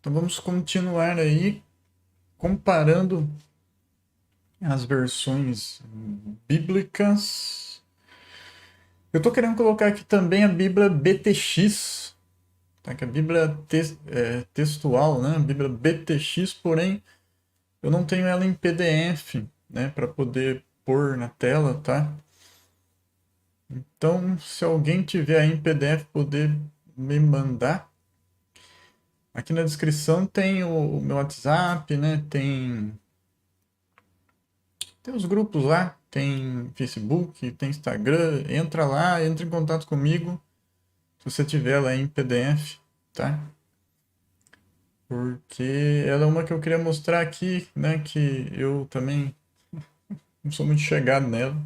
Então vamos continuar aí comparando as versões bíblicas. Eu estou querendo colocar aqui também a Bíblia BTX, tá? Que é a Bíblia textual, né? A Bíblia BTX, porém eu não tenho ela em PDF, né? Para poder pôr na tela, tá? Então, se alguém tiver aí em PDF, poder me mandar. Aqui na descrição tem o meu WhatsApp, né? Tem os grupos lá, tem Facebook, tem Instagram, entra lá, entra em contato comigo, se você tiver lá em PDF, tá? Porque ela é uma que eu queria mostrar aqui, né? Que eu também não sou muito chegado nela,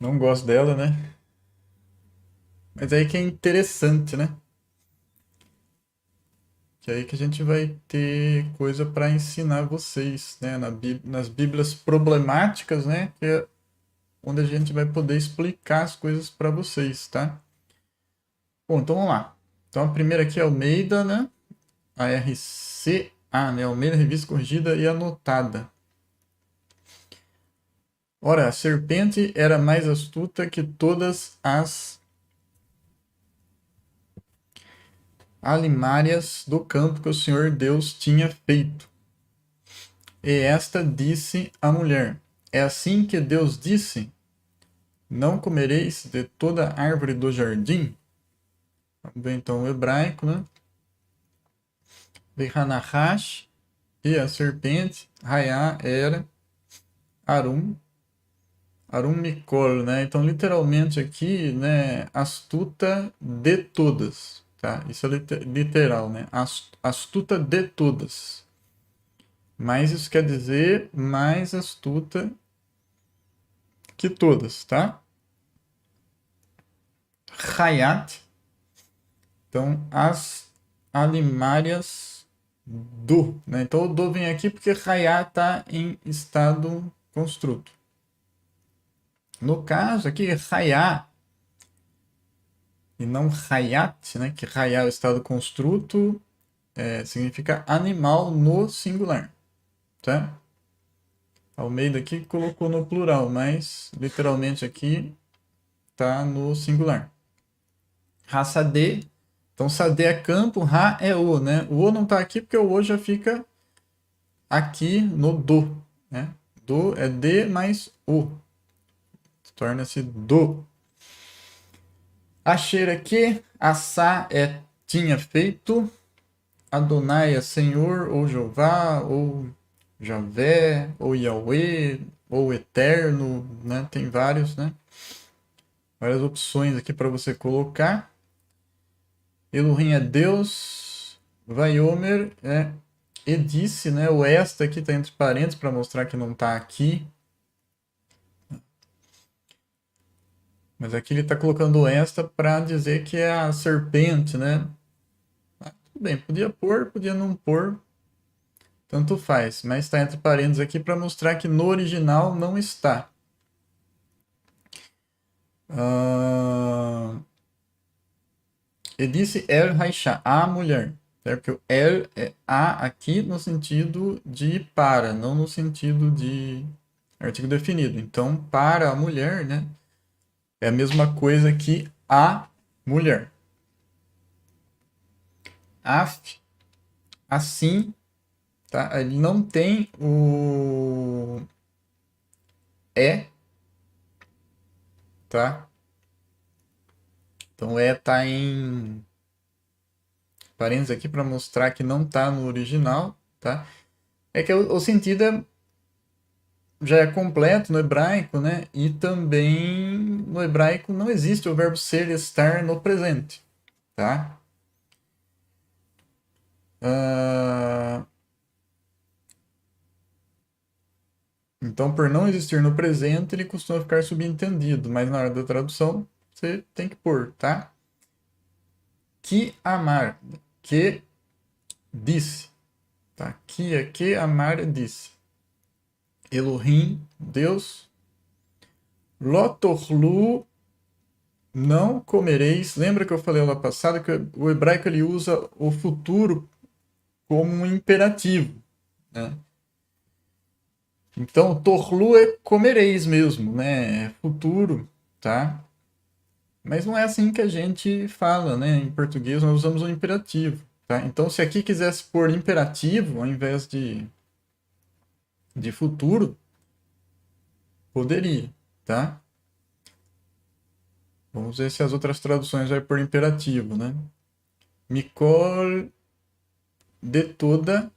não gosto dela, né? Mas aí que é interessante, né? Que é aí que a gente vai ter coisa para ensinar vocês, né? Nas Bíblias problemáticas, né? Que é onde a gente vai poder explicar as coisas para vocês, tá? Bom, então vamos lá. Então a primeira aqui é Almeida, né? A RCA, né? Almeida Revista Corrigida e Anotada. Ora, a serpente era mais astuta que todas as alimárias do campo que o Senhor Deus tinha feito. E esta disse à mulher: É assim que Deus disse: Não comereis de toda árvore do jardim? Vamos ver então o hebraico, né? Vehanahash, e a serpente, Raiá era Arum, Arum Mikol, né? Então, literalmente aqui, né? Astuta de todas, tá? Isso é literal, né? Astuta de todas. Mas isso quer dizer mais astuta que todas, tá? Hayat, então as alimárias do, né? Então o do vem aqui porque Hayat está em estado construto. No caso aqui, Hayat e não Hayat, né? Que Hayat é o estado construto, significa animal no singular, tá? Almeida aqui colocou no plural, mas literalmente aqui tá no singular. Raça D. Então, Sade é campo, Ra é O, né? O O não tá aqui porque o O já fica aqui no Do, né? Do é D mais O. Torna-se Do. Asher aqui, Assá é tinha feito. Adonai é Senhor, ou Jeová, ou Javé, ou Yahweh, ou Eterno, né? Tem vários, né? Várias opções aqui para você colocar. Elohim é Deus, Vaiomer é e disse, né? O esta aqui está entre parênteses para mostrar que não está aqui. Mas aqui ele está colocando esta para dizer que é a serpente, né? Tudo bem, podia pôr, podia não pôr, tanto faz. Mas está entre parênteses aqui para mostrar que no original não está. E disse El Haisha, a mulher. Certo? Porque o El é a aqui no sentido de para, não no sentido de artigo definido. Então, para a mulher, né? É a mesma coisa que a mulher. Af, assim, tá? Ele não tem o tá? Então, tá em parênteses aqui para mostrar que não tá no original, tá? É que o sentido já é completo no hebraico, né? E também no hebraico não existe o verbo ser e estar no presente, tá? Uh, Então, por não existir no presente, ele costuma ficar subentendido, mas na hora da tradução você tem que pôr, tá? Que amar, que disse, tá? Que é que amar disse. Elohim, Deus. Lotorlu, não comereis. Lembra que eu falei lá passado que o hebraico ele usa o futuro como um imperativo, né? Então, torlu é comereis mesmo, né? É futuro, tá? Mas não é assim que a gente fala, né? Em português nós usamos o imperativo, tá? Então, se aqui quisesse pôr imperativo ao invés de futuro, poderia, tá? Vamos ver se as outras traduções vai por imperativo, né? Micol de toda.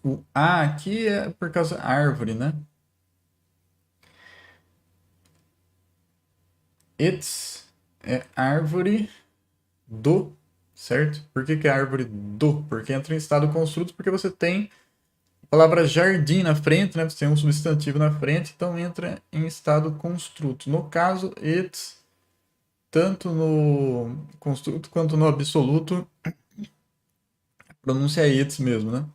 O A aqui é por causa da árvore, né? It's é árvore do, certo? Por que, que é árvore do? Porque entra em estado construto, porque você tem a palavra jardim na frente, né? Você tem um substantivo na frente, então entra em estado construto. No caso, it's, tanto no construto quanto no absoluto, a pronúncia é it's mesmo, né?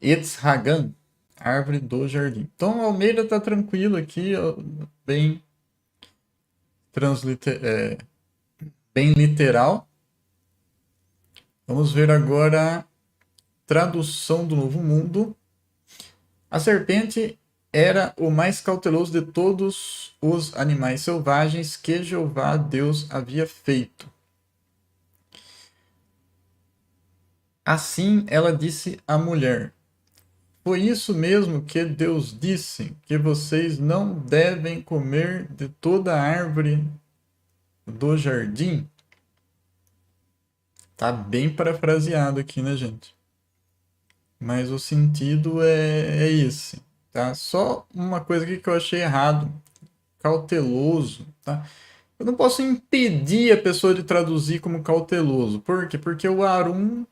It's Hagan, árvore do jardim. Então, Almeida tá tranquilo aqui, bem, bem literal. Vamos ver agora a tradução do Novo Mundo. A serpente era o mais cauteloso de todos os animais selvagens que Jeová Deus havia feito. Assim ela disse à mulher: foi isso mesmo que Deus disse, que vocês não devem comer de toda a árvore do jardim? Tá bem parafraseado aqui, né, gente? Mas o sentido é esse, tá? Só uma coisa aqui que eu achei errado. Cauteloso, tá? Eu não posso impedir a pessoa de traduzir como cauteloso. Por quê? Porque o arum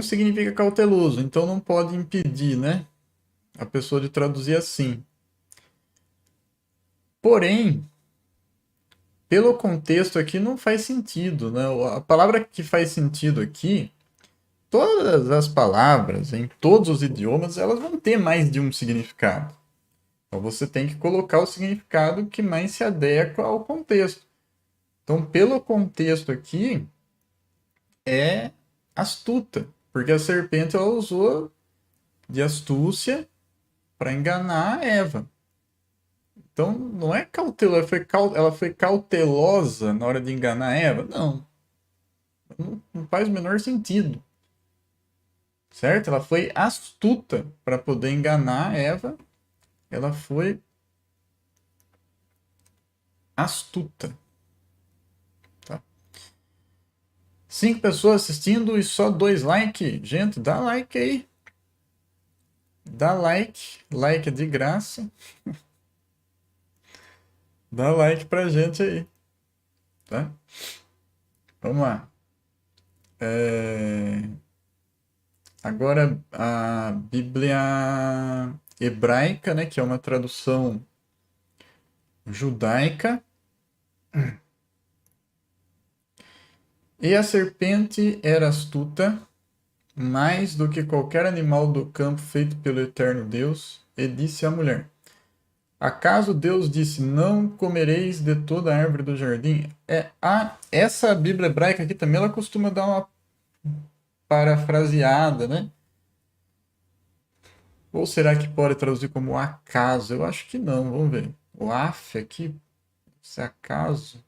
significa cauteloso, então não pode impedir, né, a pessoa de traduzir assim. Porém, pelo contexto aqui não faz sentido, né? A palavra que faz sentido aqui, todas as palavras em todos os idiomas, elas vão ter mais de um significado. Então você tem que colocar o significado que mais se adequa ao contexto. Então, pelo contexto aqui, é astuta, porque a serpente ela usou de astúcia para enganar Eva. Então, não é cautelosa, ela foi cautelosa na hora de enganar Eva? Não, não faz o menor sentido, certo? Ela foi astuta para poder enganar Eva, ela foi astuta. Tá? 5 pessoas assistindo e só 2 likes. Gente, dá like aí. Dá like. Like é de graça. Dá like pra gente aí. Tá? Vamos lá. Agora a Bíblia hebraica, né, que é uma tradução judaica. E a serpente era astuta, mais do que qualquer animal do campo feito pelo eterno Deus, e disse à mulher: acaso Deus disse: não comereis de toda a árvore do jardim? Essa Bíblia hebraica aqui também ela costuma dar uma parafraseada, né? Ou será que pode traduzir como acaso? Eu acho que não, vamos ver. O af aqui, se acaso.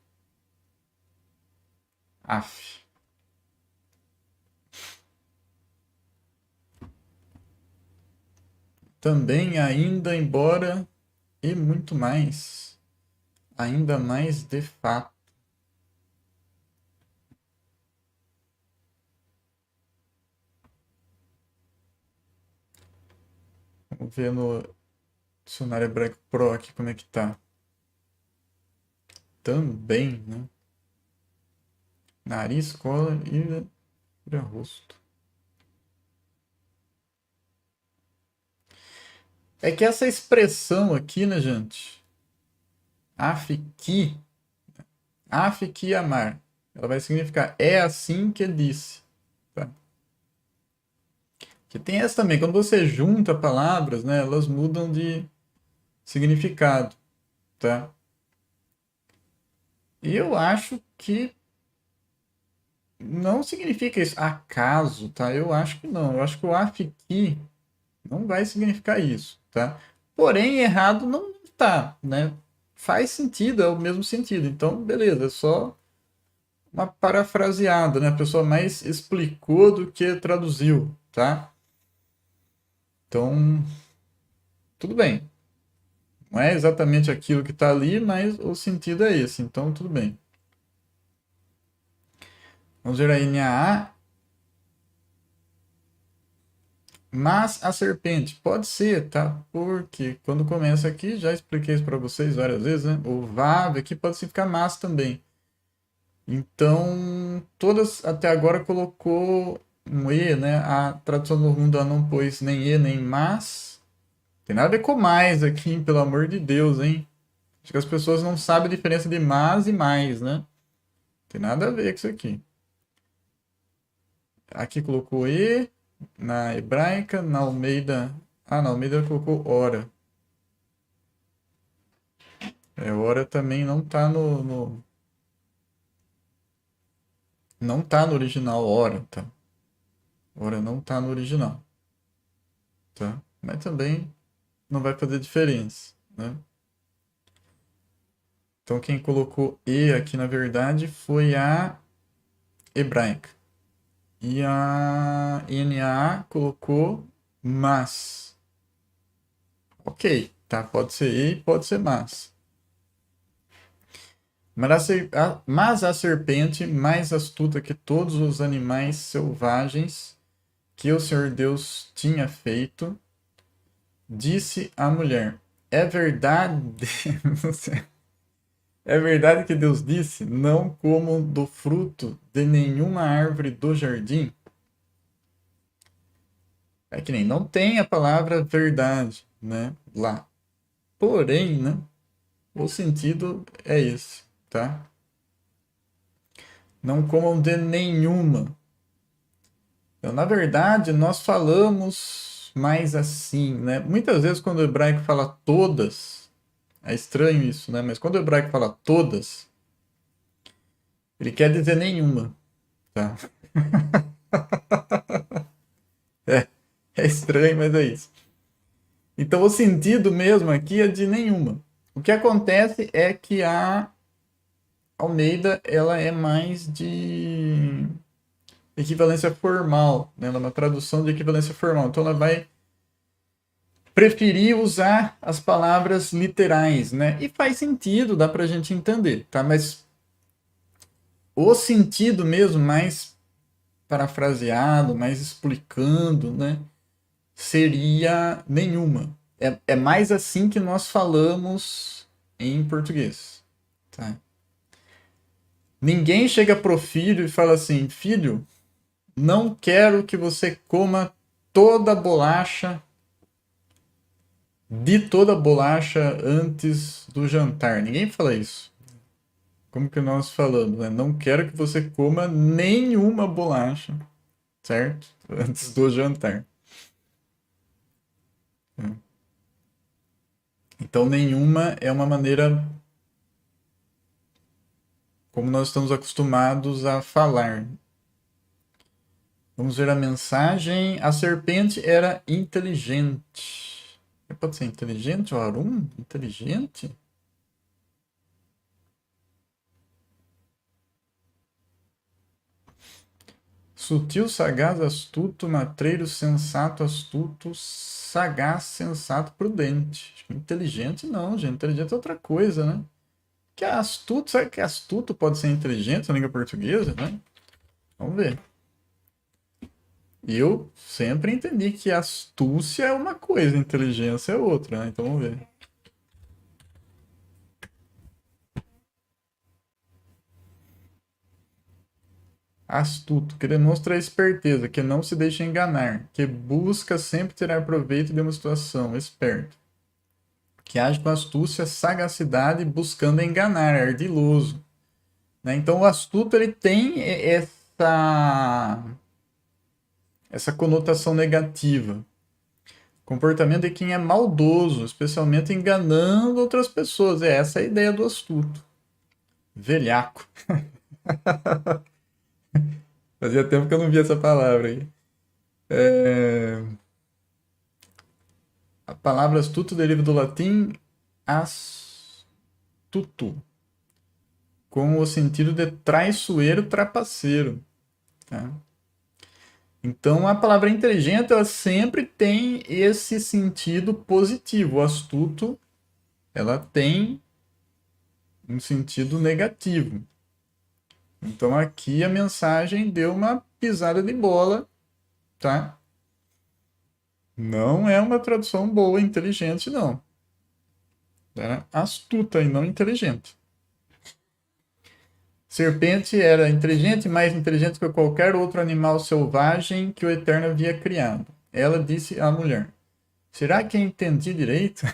Af. Também, ainda, embora e muito mais. Ainda mais de fato. Vamos ver no dicionário hebraico pro aqui como é que tá. Também, né? Nariz, cola e rosto. É que essa expressão aqui, né, gente? Afiki, afiki amar. Ela vai significar é assim que disse. Tá? Que tem essa também, quando você junta palavras, né, elas mudam de significado, tá? E eu acho que não significa isso acaso, tá? Eu acho que não. Eu acho que o afiqui não vai significar isso, tá? Porém, errado não tá, né? Faz sentido, é o mesmo sentido. Então, beleza, é só uma parafraseada, né? A pessoa mais explicou do que traduziu, tá? Então, tudo bem. Não é exatamente aquilo que está ali, mas o sentido é esse. Então, tudo bem. Vamos ver a NAA. Mas a serpente pode ser, tá? Porque quando começa aqui, já expliquei isso para vocês várias vezes, né? O VAV aqui pode significar mas também. Então, todas até agora colocou um E, né? A tradução do mundo não pôs nem E nem mas. Tem nada a ver com mais aqui, pelo amor de Deus, hein? Acho que as pessoas não sabem a diferença de mas e mais, né? Tem nada a ver com isso aqui. Aqui colocou E, na hebraica, na Almeida. Ah, na Almeida colocou hora. É, hora também não tá não tá no original, hora, tá? Hora não tá no original, tá? Mas também não vai fazer diferença, né? Então quem colocou E aqui na verdade foi a hebraica. E a NA colocou mas. Ok, tá? Pode ser E, pode ser mas. Mas a serpente, mais astuta que todos os animais selvagens que o Senhor Deus tinha feito, disse à mulher: É verdade, é verdade que Deus disse: Não comam do fruto de nenhuma árvore do jardim? É que nem não tem a palavra verdade, né? Lá. Porém, né? O sentido é esse, tá? Não comam de nenhuma. Então, na verdade, nós falamos mais assim, né? Muitas vezes quando o hebraico fala todas, é estranho isso, né? Mas quando o hebraico fala todas, ele quer dizer nenhuma, tá? É, é estranho, mas é isso. Então, o sentido mesmo aqui é de nenhuma. O que acontece é que a Almeida, ela é mais de equivalência formal, né? Ela é uma tradução de equivalência formal. Então, ela vai preferir usar as palavras literais, né? E faz sentido, dá pra gente entender, tá? Mas o sentido mesmo, mais parafraseado, mais explicando, né? Seria nenhuma. É mais assim que nós falamos em português, tá? Ninguém chega pro filho e fala assim: filho, não quero que você coma toda a bolacha, de toda a bolacha antes do jantar. Ninguém fala isso. Como que nós falamos, né? Não quero que você coma nenhuma bolacha, certo? Antes do jantar. Então, nenhuma é uma maneira como nós estamos acostumados a falar. Vamos ver a mensagem. A serpente era inteligente. Pode ser inteligente ou arum? Inteligente? Sutil, sagaz, astuto, matreiro, sensato, astuto, sagaz, sensato, prudente. Inteligente não, gente. Inteligente é outra coisa, né? Que é astuto, sabe que astuto pode ser inteligente na língua portuguesa, né? Vamos ver. Eu sempre entendi que astúcia é uma coisa, inteligência é outra, né? Então vamos ver. Astuto, que demonstra esperteza, que não se deixa enganar, que busca sempre tirar proveito de uma situação, esperto. Que age com astúcia, sagacidade, buscando enganar, ardiloso. Né? Então o astuto ele tem essa conotação negativa. Comportamento de quem é maldoso, especialmente enganando outras pessoas. É essa a ideia do astuto. Velhaco. Fazia tempo que eu não via essa palavra aí. É, A palavra astuto deriva do latim astuto, com o sentido de traiçoeiro, trapaceiro. Tá? Então, a palavra inteligente ela sempre tem esse sentido positivo. O astuto ela tem um sentido negativo. Então, aqui a mensagem deu uma pisada de bola, tá? Não é uma tradução boa, inteligente, não. Era astuta e não inteligente. Serpente era inteligente, mais inteligente que qualquer outro animal selvagem que o Eterno havia criado. Ela disse à mulher: Será que entendi direito?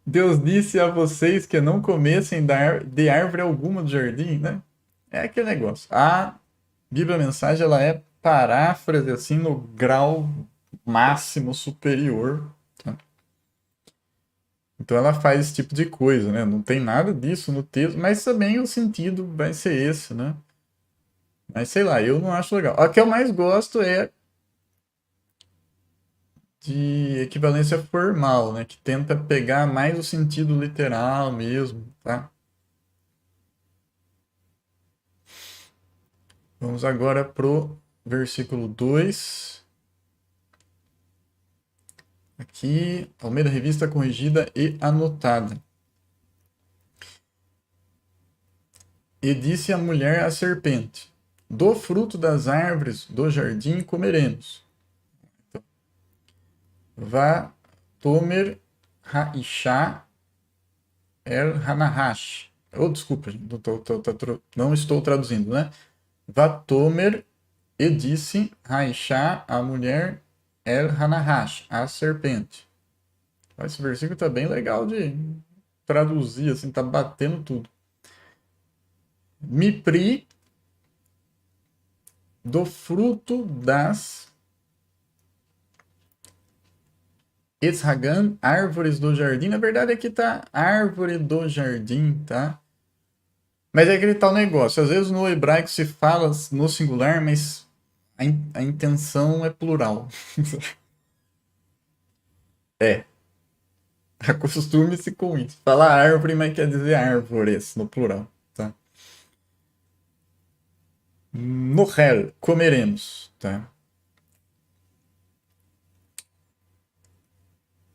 Deus disse a vocês que não comessem de árvore alguma do jardim, né? É aquele negócio. A Bíblia Mensagem ela é paráfrase assim no grau máximo superior. Tá? Então ela faz esse tipo de coisa, né? Não tem nada disso no texto, mas também o sentido vai ser esse, né? Mas sei lá, eu não acho legal. A que eu mais gosto é de equivalência formal, né? Que tenta pegar mais o sentido literal mesmo, tá? Vamos agora pro versículo 2. Aqui, Almeida Revista Corrigida e Anotada. E disse a mulher à serpente: Do fruto das árvores do jardim comeremos. Va tomer haisha er hanahash. Oh, desculpa, não estou traduzindo, né? Va tomer e disse haisha, a mulher, er hanahash, a serpente. Esse versículo tá bem legal de traduzir, assim, tá batendo tudo. Me pri do fruto das Eshagan, árvores do jardim. Na verdade, aqui tá árvore do jardim, tá? Mas é aquele tal negócio. Às vezes no hebraico se fala no singular, mas a intenção é plural. É. Acostume-se com isso. Fala árvore, mas quer dizer árvores no plural, tá? Nohel, comeremos, tá?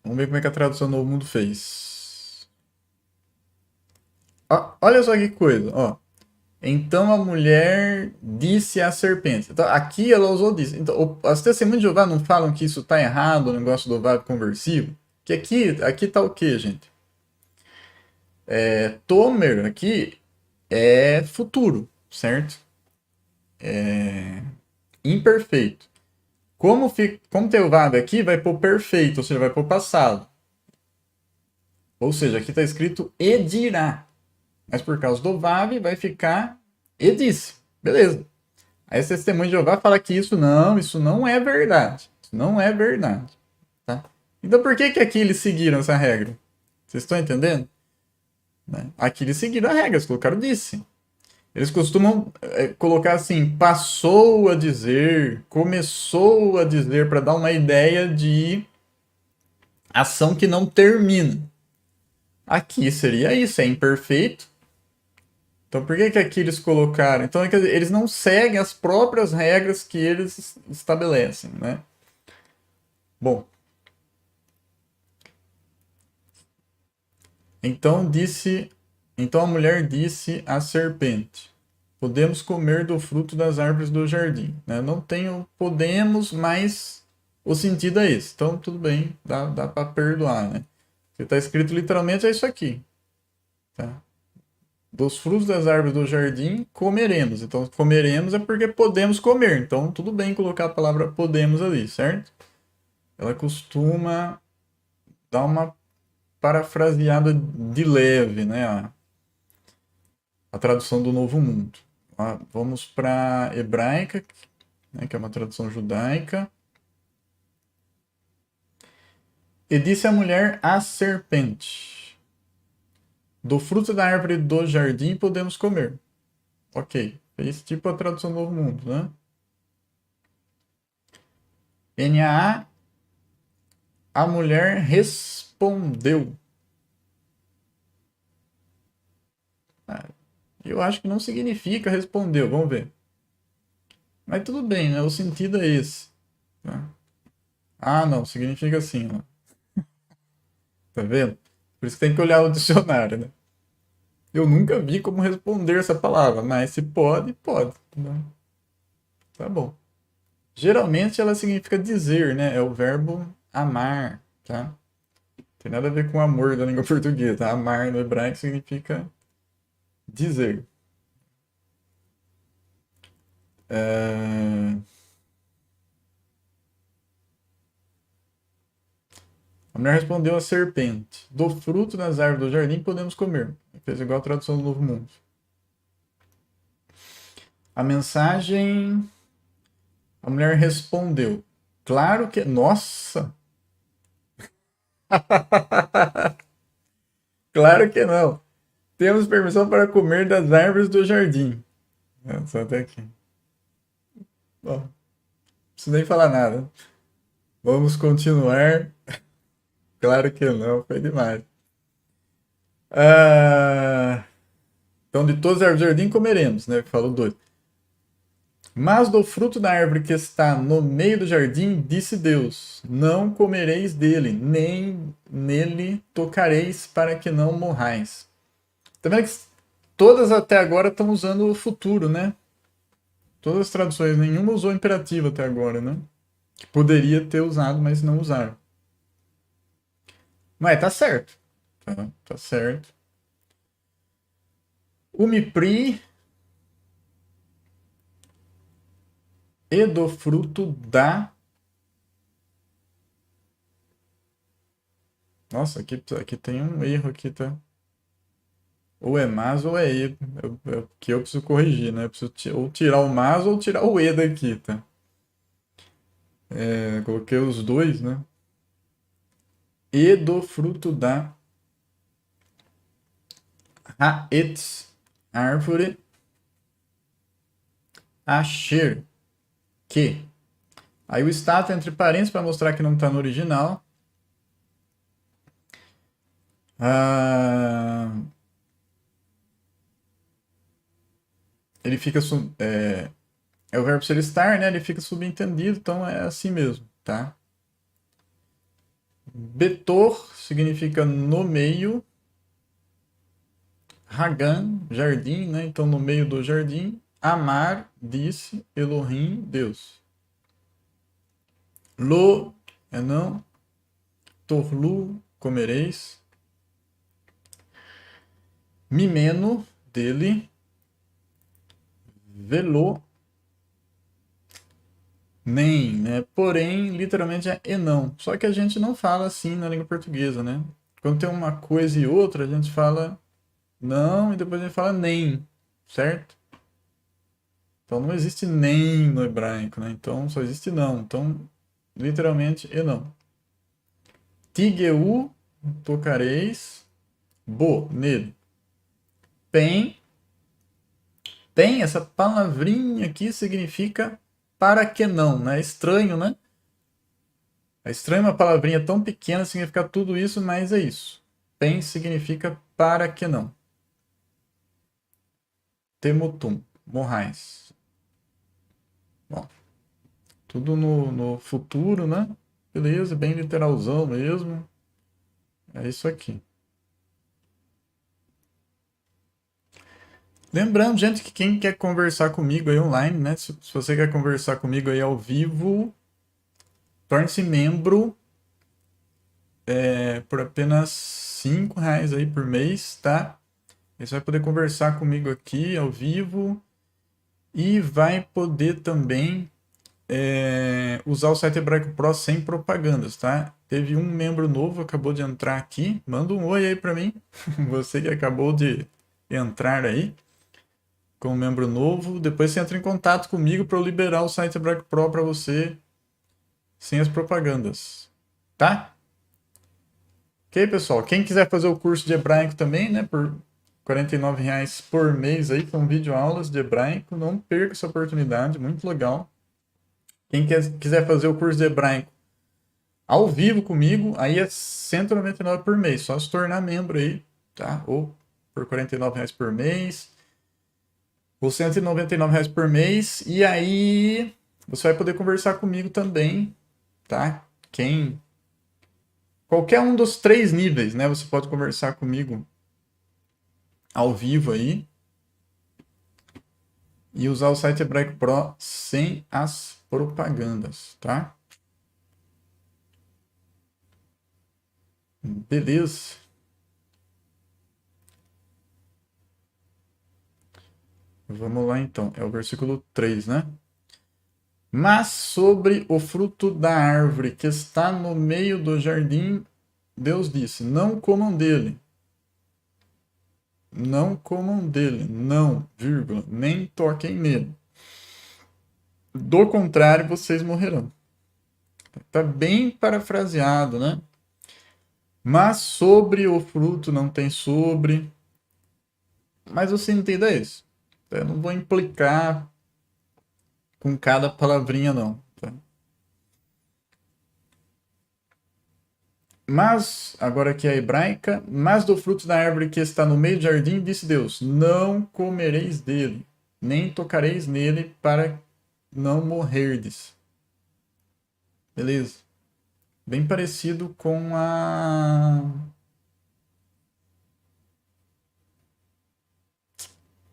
Vamos ver como é que a tradução do Novo Mundo fez. Ó, olha só que coisa, ó. Então a mulher disse à serpente. Então, aqui ela usou disse. Então, as testemunhas de Jeová não falam que isso está errado, o negócio do verbo conversivo? Que aqui tá o que, gente? Tomer aqui é futuro, certo? Imperfeito. Como tem o verbo aqui, vai pôr perfeito, ou seja, vai pôr passado. Ou seja, aqui está escrito e dirá. Mas por causa do VAV vai ficar e disse. Beleza. Aí esse testemunho de Jeová fala que isso não é verdade. Isso não é verdade. Tá? Então por que aqui eles seguiram essa regra? Vocês estão entendendo? Né? Aqui eles seguiram a regra, eles colocaram disse. Eles costumam colocar assim, passou a dizer, começou a dizer, para dar uma ideia de ação que não termina. Aqui seria isso, é imperfeito. Então por que aqui eles colocaram? Então eles não seguem as próprias regras que eles estabelecem, né? Bom, então disse, então a mulher disse à serpente: Podemos comer do fruto das árvores do jardim. Né? Não tenho podemos, mas o sentido é esse. Então tudo bem, dá para perdoar, né? Porque está escrito literalmente é isso aqui, tá? Dos frutos das árvores do jardim comeremos. Então comeremos é porque podemos comer. Então tudo bem colocar a palavra podemos ali, certo? Ela costuma dar uma parafraseada de leve, né? A tradução do Novo Mundo. Vamos para hebraica, né, que é uma tradução judaica. E disse a mulher à serpente. Do fruto da árvore do jardim podemos comer. Ok. Fez tipo a tradução do Novo Mundo, né? NAA, a mulher respondeu. Ah, eu acho que não significa respondeu, vamos ver. Mas tudo bem, né? O sentido é esse. Tá? Ah, não, significa assim, ó. Tá vendo? Por isso que tem que olhar o dicionário, né? Eu nunca vi como responder essa palavra, mas se pode, pode. Né? Tá bom. Geralmente ela significa dizer, né? É o verbo amar, tá? Tem nada a ver com amor da língua portuguesa. Tá? Amar no hebraico significa dizer. É... A mulher respondeu à serpente: do fruto das árvores do jardim podemos comer. Fez igual a tradução do Novo Mundo. A mensagem. A mulher respondeu: claro que. Nossa! Claro que não. Temos permissão para comer das árvores do jardim. Só até aqui. Bom, não preciso nem falar nada. Vamos continuar. Claro que não, foi demais. Ah, então, de todas as árvores do jardim comeremos, né? Falou dois. Mas do fruto da árvore que está no meio do jardim, disse Deus: não comereis dele, nem nele tocareis, para que não morrais. Tá vendo que todas até agora estão usando o futuro, né? Todas as traduções, nenhuma usou imperativo até agora, né? Que poderia ter usado, mas não usaram. Mas tá certo. Tá certo. O Mipri e do fruto da. Nossa, aqui tem um erro aqui, tá? Ou é mas ou é e. Que eu preciso corrigir, né? Eu preciso ou tirar o mas ou tirar o e daqui, tá? Coloquei os dois, né? E do fruto da Haetz, árvore, Asher, que. Aí o status entre parênteses para mostrar que não está no original. Ah, ele fica. É o verbo ser estar, né? Ele fica subentendido, então é assim mesmo, tá? Betor significa no meio. Hagan, jardim, né? Então no meio do jardim. Amar, disse Elohim, Deus. Lo, é não. Torlu, comereis. Mimeno, dele. Velo, nem, né? Porém, literalmente é e não. Só que a gente não fala assim na língua portuguesa, né? Quando tem uma coisa e outra, a gente fala não e depois a gente fala nem, certo? Então não existe nem no hebraico, né? Então só existe não. Então, literalmente e não. Tigeu, tocareis, bo, nele. Pen, pen, essa palavrinha aqui significa para que não, né? Estranho, né? É estranho uma palavrinha tão pequena significar tudo isso, mas é isso. Pen significa para que não. Temutum, morrais. Bom, tudo no futuro, né? Beleza, bem literalzão mesmo. É isso aqui. Lembrando, gente, que quem quer conversar comigo aí online, né? Se você quer conversar comigo aí ao vivo, torne-se membro por apenas R$ 5 aí por mês, tá? Você vai poder conversar comigo aqui ao vivo e vai poder também usar o site Hebraico Pro sem propagandas, tá? Teve um membro novo, acabou de entrar aqui. Manda um oi aí pra mim. Você que acabou de entrar aí como membro novo. Depois você entra em contato comigo para eu liberar o site Hebraico Pro para você sem as propagandas, tá? Ok, pessoal? Quem quiser fazer o curso de hebraico também, né, por R$ 49 por mês aí, são videoaulas de hebraico, não perca essa oportunidade, muito legal. Quem quiser fazer o curso de hebraico ao vivo comigo, aí é R$ 199 por mês, só se tornar membro aí, tá? Ou por R$ 49 por mês, ou R$ 199 por mês, e aí você vai poder conversar comigo também, tá? Qualquer um dos 3 níveis, né? Você pode conversar comigo ao vivo aí e usar o site Hebraico Pro sem as propagandas, tá? Beleza. Vamos lá então. É o versículo 3, né? Mas sobre o fruto da árvore que está no meio do jardim, Deus disse: não comam dele. Não comam dele. Não, vírgula, nem toquem nele. Do contrário, vocês morrerão. Tá bem parafraseado, né? Mas sobre o fruto não tem sobre. Mas o sentido é isso. Eu não vou implicar com cada palavrinha, não. Tá? Mas, agora aqui é a hebraica, mas do fruto da árvore que está no meio do jardim, disse Deus: não comereis dele, nem tocareis nele, para não morrerdes. Beleza. Bem parecido com a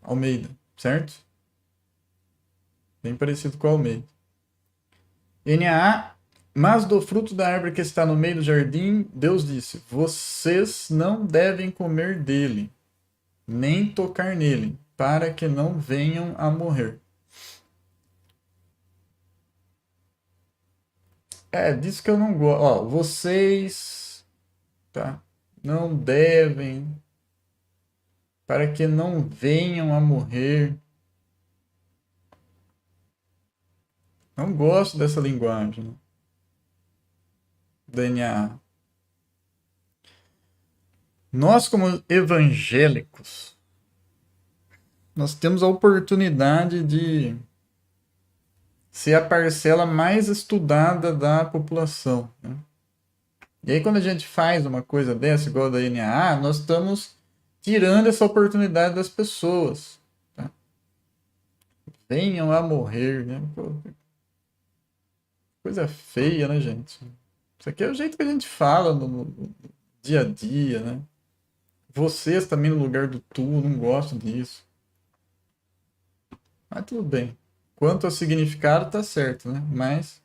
Almeida, certo? Bem parecido com a Almeida. NAA, mas do fruto da árvore que está no meio do jardim, Deus disse: vocês não devem comer dele, nem tocar nele, para que não venham a morrer. É, disso que eu não gosto. Ó, vocês, tá? Não devem, para que não venham a morrer. Não gosto dessa linguagem, né? DNA. Nós, como evangélicos, nós temos a oportunidade de ser a parcela mais estudada da população, né? E aí, quando a gente faz uma coisa dessa, igual a da NAA, nós estamos tirando essa oportunidade das pessoas. Tá? Venham a morrer, né? Pô, coisa feia, né, gente? Isso aqui é o jeito que a gente fala no dia a dia, né? Vocês também no lugar do tu, não gostam disso. Mas tudo bem. Quanto ao significado, tá certo, né? Mas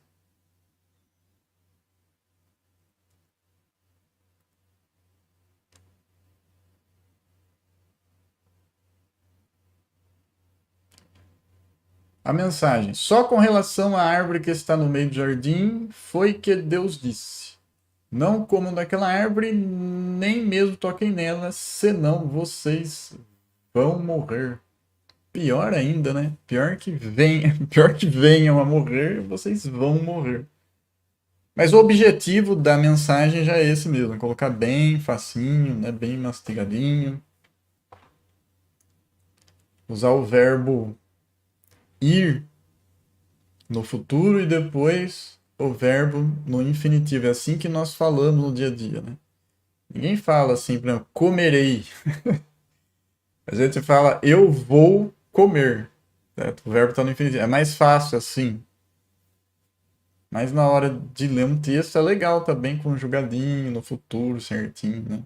a mensagem: só com relação à árvore que está no meio do jardim foi que Deus disse: não comam daquela árvore, nem mesmo toquem nela, senão vocês vão morrer. Pior ainda, né? Pior que venham a morrer, vocês vão morrer. Mas o objetivo da mensagem já é esse mesmo, colocar bem facinho, né? Bem mastigadinho. Usar o verbo ir no futuro e depois o verbo no infinitivo. É assim que nós falamos no dia a dia, né? Ninguém fala assim, por exemplo, comerei. A gente fala eu vou comer. Certo? O verbo está no infinitivo. É mais fácil assim. Mas na hora de ler um texto é legal, tá bem conjugadinho, no futuro, certinho, né?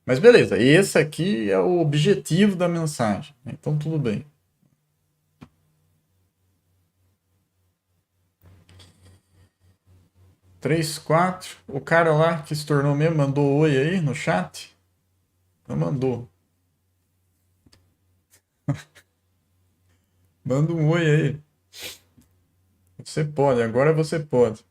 Mas beleza, esse aqui é o objetivo da mensagem. Então tudo bem. 3 4. O cara lá que se tornou mesmo mandou oi aí no chat? Não mandou. Manda um oi aí. Você pode, agora você pode.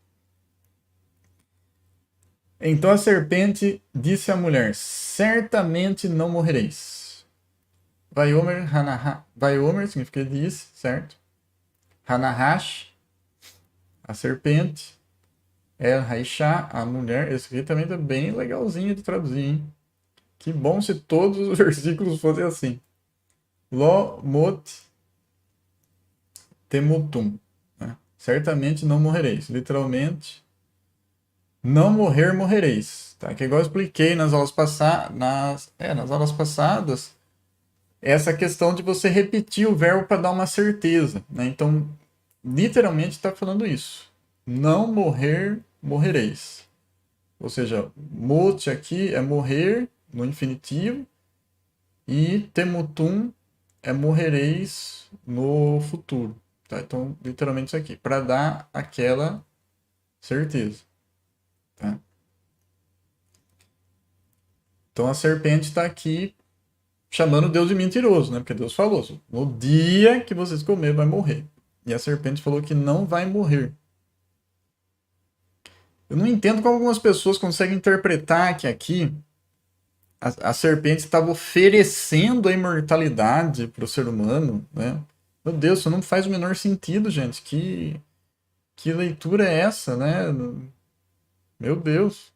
Então a serpente disse à mulher: certamente não morrereis. Vaiomer, Hanaha. Vaiomer significa disse, certo? Hanahash, a serpente. El Haisha, a mulher. Esse aqui também tá bem legalzinho de traduzir, hein? Que bom se todos os versículos fossem assim. Lo mot temutum. Né? Certamente não morrereis. Literalmente, não morrer, morrereis. Tá? Que igual eu expliquei nas aulas, nas aulas passadas, essa questão de você repetir o verbo para dar uma certeza. Né? Então, literalmente está falando isso. Não morrer, morrereis. Ou seja, mot aqui é morrer no infinitivo e temutum é morrereis no futuro. Tá? Então, literalmente isso aqui, para dar aquela certeza. Tá? Então a serpente está aqui chamando Deus de mentiroso, né? Porque Deus falou, no dia que vocês comerem vai morrer. E a serpente falou que não vai morrer. Eu não entendo como algumas pessoas conseguem interpretar que aqui a serpente estava oferecendo a imortalidade para o ser humano, né? Meu Deus, isso não faz o menor sentido, gente. Que leitura é essa, né? Meu Deus.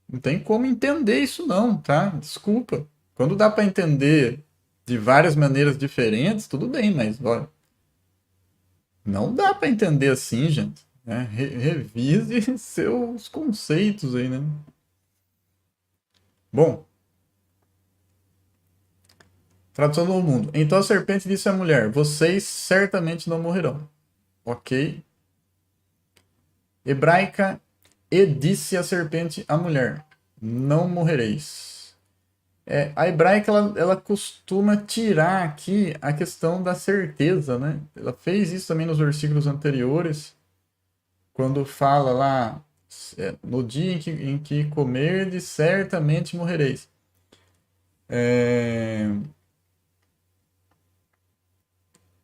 Não tem como entender isso não, tá? Desculpa. Quando dá para entender de várias maneiras diferentes, tudo bem, mas olha, não dá para entender assim, gente. Né? Revise seus conceitos aí, né? Bom, tradução do mundo. Então a serpente disse à mulher: vocês certamente não morrerão. Ok. Hebraica, e disse a serpente à mulher: não morrereis. A hebraica ela costuma tirar aqui a questão da certeza, né? Ela fez isso também nos versículos anteriores, quando fala lá, no dia em que comerdes, certamente morrereis.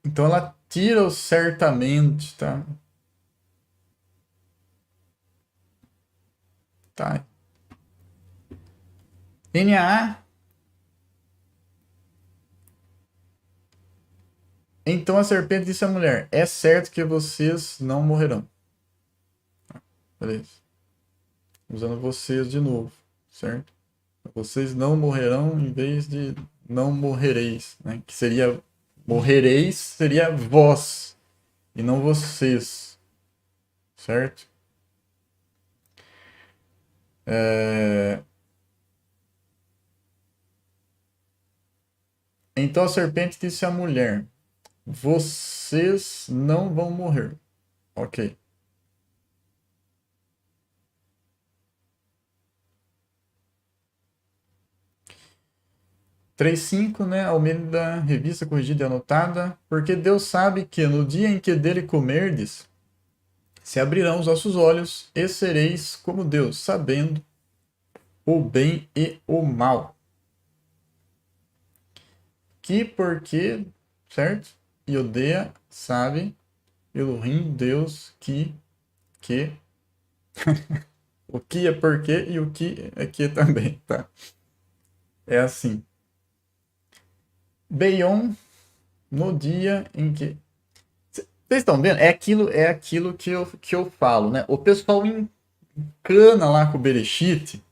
Então ela tira o certamente, tá? Tá. NAA. Então a serpente disse à mulher: é certo que vocês não morrerão. Beleza. Usando vocês de novo, certo? Vocês não morrerão em vez de não morrereis, né? Que seria morrereis, seria vós e não vocês, certo? Então a serpente disse à mulher: vocês não vão morrer. Ok. 3:5, né? Almeida, revista corrigida e anotada. Porque Deus sabe que no dia em que dele comerdes, se abrirão os vossos olhos e sereis como Deus, sabendo o bem e o mal. Que porque, certo? Iodea sabe, Elohim, Deus, que. O que é porque e o que é que também, tá? É assim. Beion, no dia em que. Vocês estão vendo? É aquilo que eu falo, né? O pessoal encana lá com o Bereshit,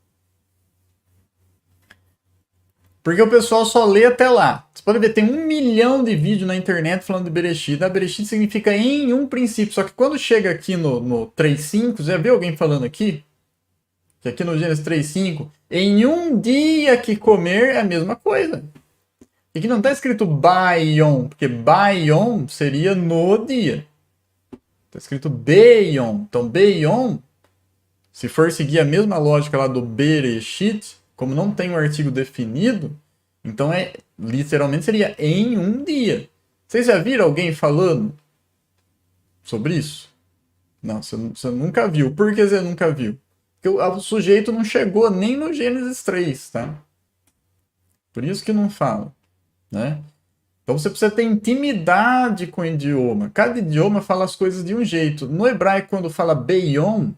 porque o pessoal só lê até lá. Você pode ver, tem 1 milhão de vídeos na internet falando de Bereshit. Bereshit significa em um princípio. Só que quando chega aqui no 3:5, já viu alguém falando aqui? Que aqui no Gênesis 3:5, em um dia que comer é a mesma coisa. E que não está escrito Baion, porque Baion seria no dia. Está escrito Beion. Então, Beion, se for seguir a mesma lógica lá do Bereshit, como não tem um artigo definido, então literalmente seria em um dia. Vocês já viram alguém falando sobre isso? Não, você nunca viu. Por que você nunca viu? Porque o sujeito não chegou nem no Gênesis 3, tá? Por isso que não fala, né? Então você precisa ter intimidade com o idioma. Cada idioma fala as coisas de um jeito. No hebraico, quando fala Beion,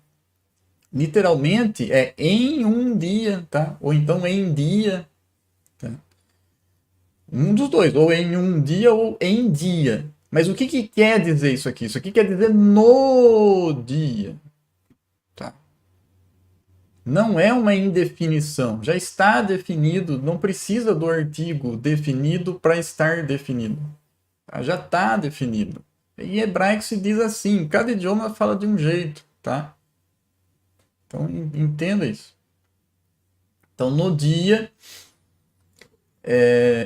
literalmente é em um dia, tá? Ou então em dia. Tá? Um dos dois, ou em um dia ou em dia. Mas o que quer dizer isso aqui? Isso aqui quer dizer no dia. Tá? Não é uma indefinição. Já está definido, não precisa do artigo definido para estar definido. Tá? Já está definido. Em hebraico se diz assim, cada idioma fala de um jeito, tá? Então entenda isso. Então no dia,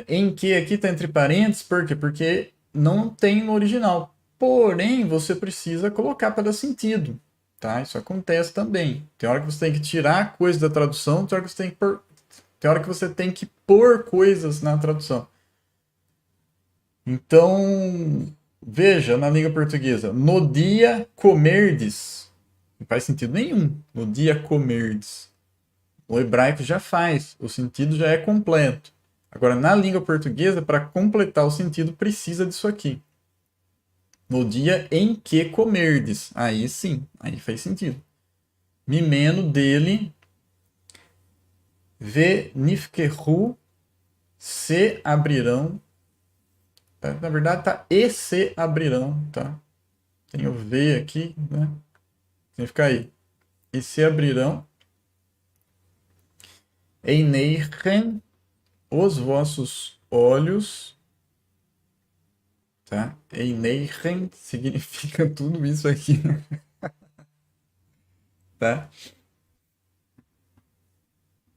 em que aqui está entre parênteses, por quê? Porque não tem no original. Porém, você precisa colocar para dar sentido, tá? Isso acontece também. Tem hora que você tem que tirar coisa da tradução, tem hora que você tem que pôr, tem hora que você tem que pôr coisas na tradução. Então, veja na língua portuguesa, no dia comerdes. Não faz sentido nenhum. No dia comerdes. O hebraico já faz, o sentido já é completo. Agora, na língua portuguesa, para completar o sentido, precisa disso aqui. No dia em que comerdes. Aí sim, aí faz sentido. Mimeno dele, venifquehu, se abrirão. Tá? Na verdade, tá e se abrirão, tá? Tem o V aqui, né? Significa aí. E se abrirão Eineichen, os vossos olhos, tá? Eineichen significa tudo isso aqui, tá?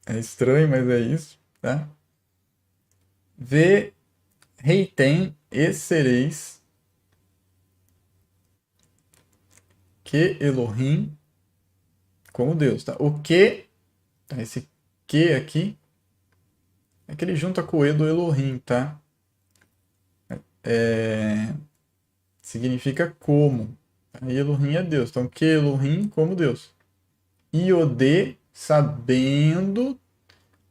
É estranho, mas é isso, tá? Ve reitem e sereis que Elohim como Deus, tá? O que, tá? Esse que aqui é que ele junta com o E do Elohim, tá? É, significa como. Tá? E Elohim é Deus. Então, que Elohim como Deus. Iode, sabendo.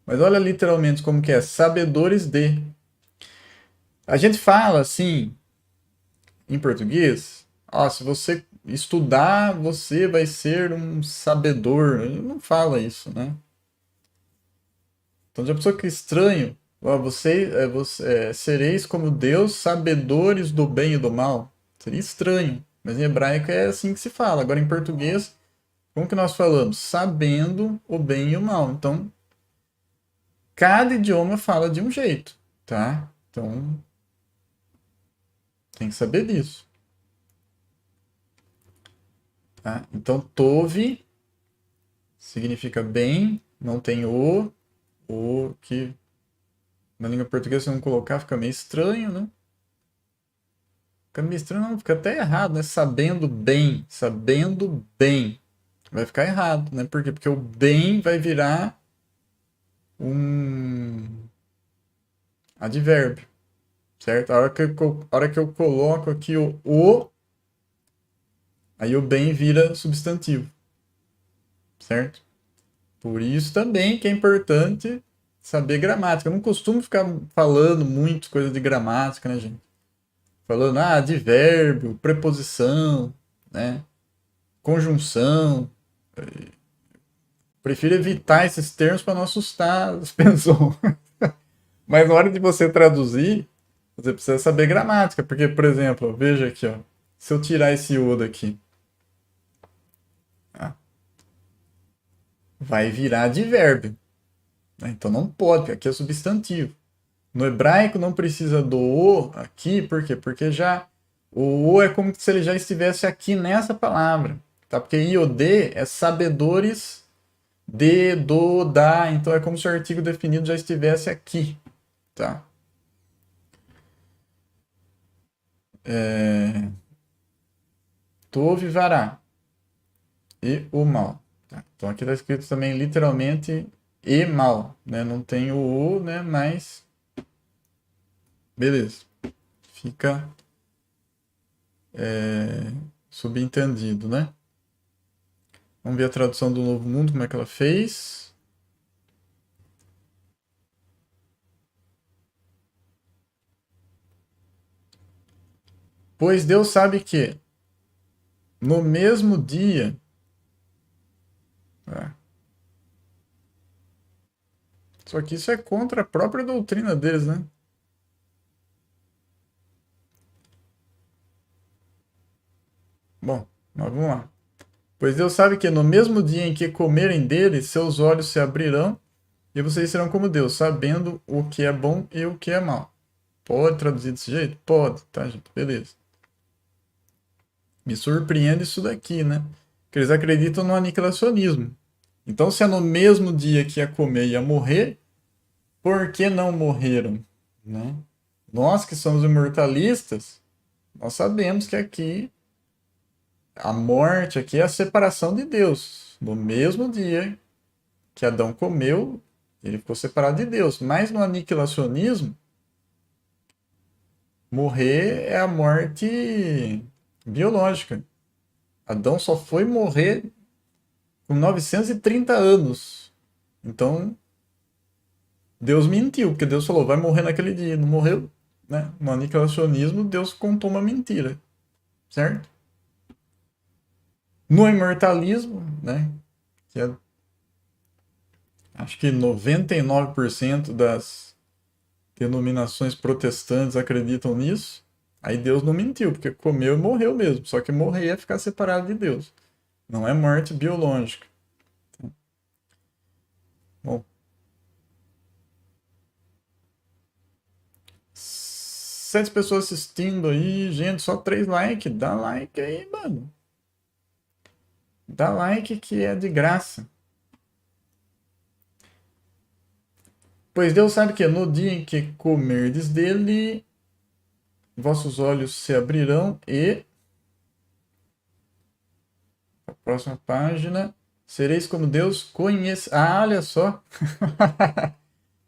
Mas olha literalmente como que é. Sabedores de. A gente fala assim, em português. Ó, se você estudar, você vai ser um sabedor. Ele não fala isso, né? Então já pensou que estranho? Ó, sereis como Deus, sabedores do bem e do mal. Seria estranho. Mas em hebraico é assim que se fala. Agora em português, como que nós falamos? Sabendo o bem e o mal. Então, cada idioma fala de um jeito, tá? Então, tem que saber disso, tá? Então, tove significa bem, não tem o que na língua portuguesa se não colocar fica meio estranho, né? Fica meio estranho, não, fica até errado, né? Sabendo bem. Vai ficar errado, né? Por quê? Porque o bem vai virar um advérbio, certo? A hora que eu coloco aqui aí o bem vira substantivo, certo? Por isso também que é importante saber gramática. Eu não costumo ficar falando muito coisa de gramática, né, gente? Falando, advérbio, preposição, né? Conjunção. Prefiro evitar esses termos para não assustar as pessoas. Mas na hora de você traduzir, você precisa saber gramática. Porque, por exemplo, veja aqui, ó. Se eu tirar esse o daqui, tá? Vai virar advérbio, né? Então não pode, porque aqui é substantivo. No hebraico não precisa do o aqui, por quê? Porque já o o é como se ele já estivesse aqui nessa palavra, tá? Porque iod é sabedores de, do, da, então é como se o artigo definido já estivesse aqui, tá? É, tove vará e o mal, tá? Então aqui está escrito também literalmente e mal, né? Não tem o, né? Mas beleza, fica subentendido, né? Vamos ver a tradução do Novo Mundo, como é que ela fez. Pois Deus sabe que no mesmo dia. É, só que isso é contra a própria doutrina deles, né? Bom, mas vamos lá. Pois Deus sabe que no mesmo dia em que comerem dele, seus olhos se abrirão e vocês serão como Deus, sabendo o que é bom e o que é mal. Pode traduzir desse jeito? Pode, tá, gente? Beleza. Me surpreende isso daqui, né? Que eles acreditam no aniquilacionismo. Então, se é no mesmo dia que ia comer e ia morrer, por que não morreram? Né? Nós que somos imortalistas, nós sabemos que aqui a morte aqui é a separação de Deus. No mesmo dia que Adão comeu, ele ficou separado de Deus. Mas no aniquilacionismo, morrer é a morte biológica. Adão só foi morrer com 930 anos. Então, Deus mentiu, porque Deus falou, vai morrer naquele dia. Não morreu, né? No aniquilacionismo, Deus contou uma mentira, certo? No imortalismo, né? Que é, acho que 99% das denominações protestantes acreditam nisso. Aí Deus não mentiu, porque comeu e morreu mesmo. Só que morrer é ficar separado de Deus. Não é morte biológica. Bom, 7 pessoas assistindo aí, gente, só 3 likes. Dá like aí, mano. Dá like que é de graça. Pois Deus sabe que no dia em que comerdes dele, vossos olhos se abrirão e. A próxima página. Sereis como Deus conhece. Ah, olha só!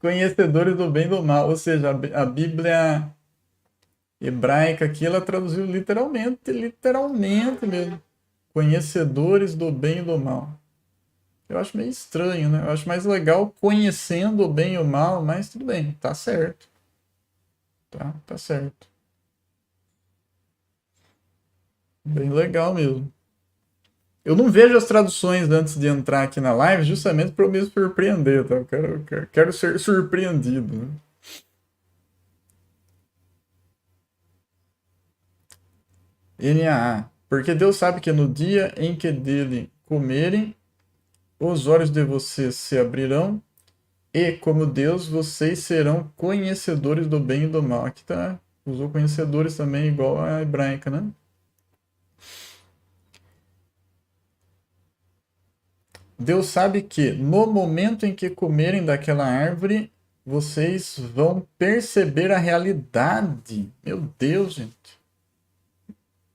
Conhecedores do bem e do mal. Ou seja, a Bíblia hebraica aqui, ela traduziu literalmente mesmo. Conhecedores do bem e do mal. Eu acho meio estranho, né? Eu acho mais legal conhecendo o bem e o mal, mas tudo bem, tá certo. Tá certo. Bem legal mesmo. Eu não vejo as traduções antes de entrar aqui na live, justamente para eu me surpreender, tá? Eu quero ser surpreendido, né? NAA. Porque Deus sabe que no dia em que dele comerem, os olhos de vocês se abrirão, e como Deus, vocês serão conhecedores do bem e do mal. Aqui tá, usou conhecedores também, igual a hebraica, né? Deus sabe que no momento em que comerem daquela árvore, vocês vão perceber a realidade. Meu Deus, gente.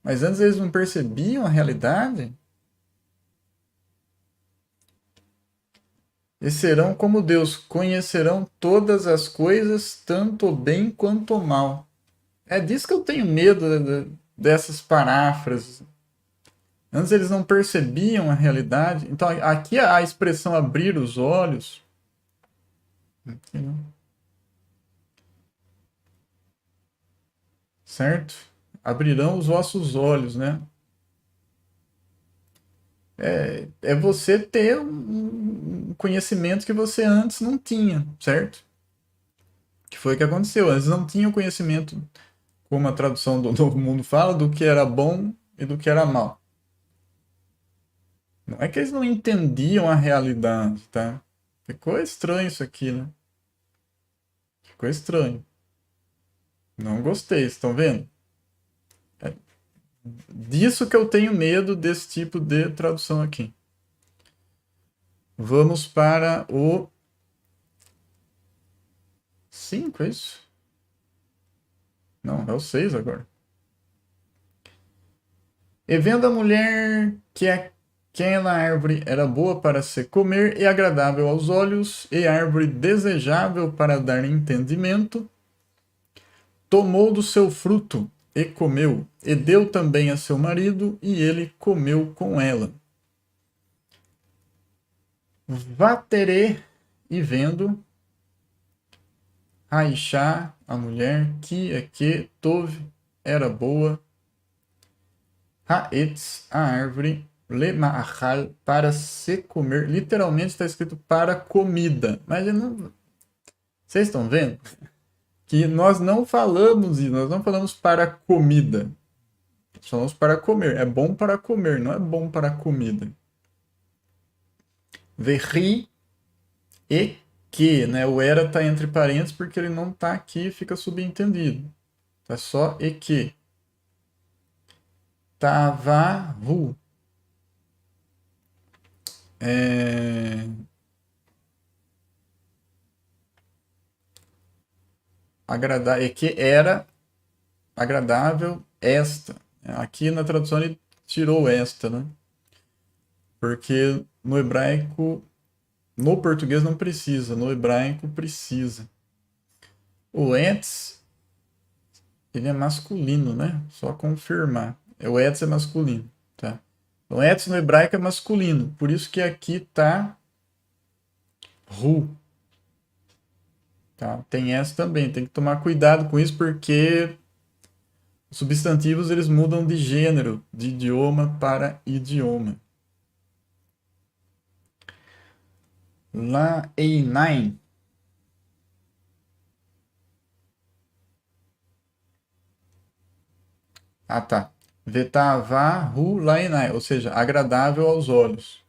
Mas antes eles não percebiam a realidade? E serão como Deus, conhecerão todas as coisas, tanto o bem quanto o mal. É disso que eu tenho medo dessas paráfrases. Antes eles não percebiam a realidade. Então aqui a expressão abrir os olhos. Aqui, né? Certo? Abrirão os vossos olhos, né? É você ter um conhecimento que você antes não tinha, certo? Que foi o que aconteceu. Eles não tinham conhecimento, como a tradução do Novo Mundo fala, do que era bom e do que era mal. Não é que eles não entendiam a realidade, tá? Ficou estranho isso aqui, né? Ficou estranho. Não gostei, estão vendo? É disso que eu tenho medo desse tipo de tradução aqui. Vamos para o 5, é isso? Não, é o 6 agora. E vendo a mulher que aquela árvore era boa para se comer e agradável aos olhos, e árvore desejável para dar entendimento, tomou do seu fruto e comeu, e deu também a seu marido, e ele comeu com ela. Vaterê, e vendo, Aishá, a mulher, que tove, era boa, Haetz, a árvore, Lema'achal, para se comer. Literalmente está escrito para comida. Mas eu não. Vocês estão vendo? Que nós não falamos isso, nós não falamos para comida. Falamos para comer. É bom para comer, não é bom para comida. Verri e que, né? O era tá entre parênteses porque ele não tá aqui e fica subentendido. Tá só e que. Tavahu. É... Agradar, e que era agradável esta. Aqui na tradução ele tirou esta, né? Porque no hebraico, no português não precisa, no hebraico precisa. O etz, ele é masculino, né? Só confirmar. O etz é masculino, tá? O etz no hebraico é masculino, por isso que aqui tá ru, tá? Tem essa também, tem que tomar cuidado com isso porque os substantivos eles mudam de gênero, de idioma para idioma. La Einain. Ah, tá. Vetavahu lainai, ou seja, agradável aos olhos.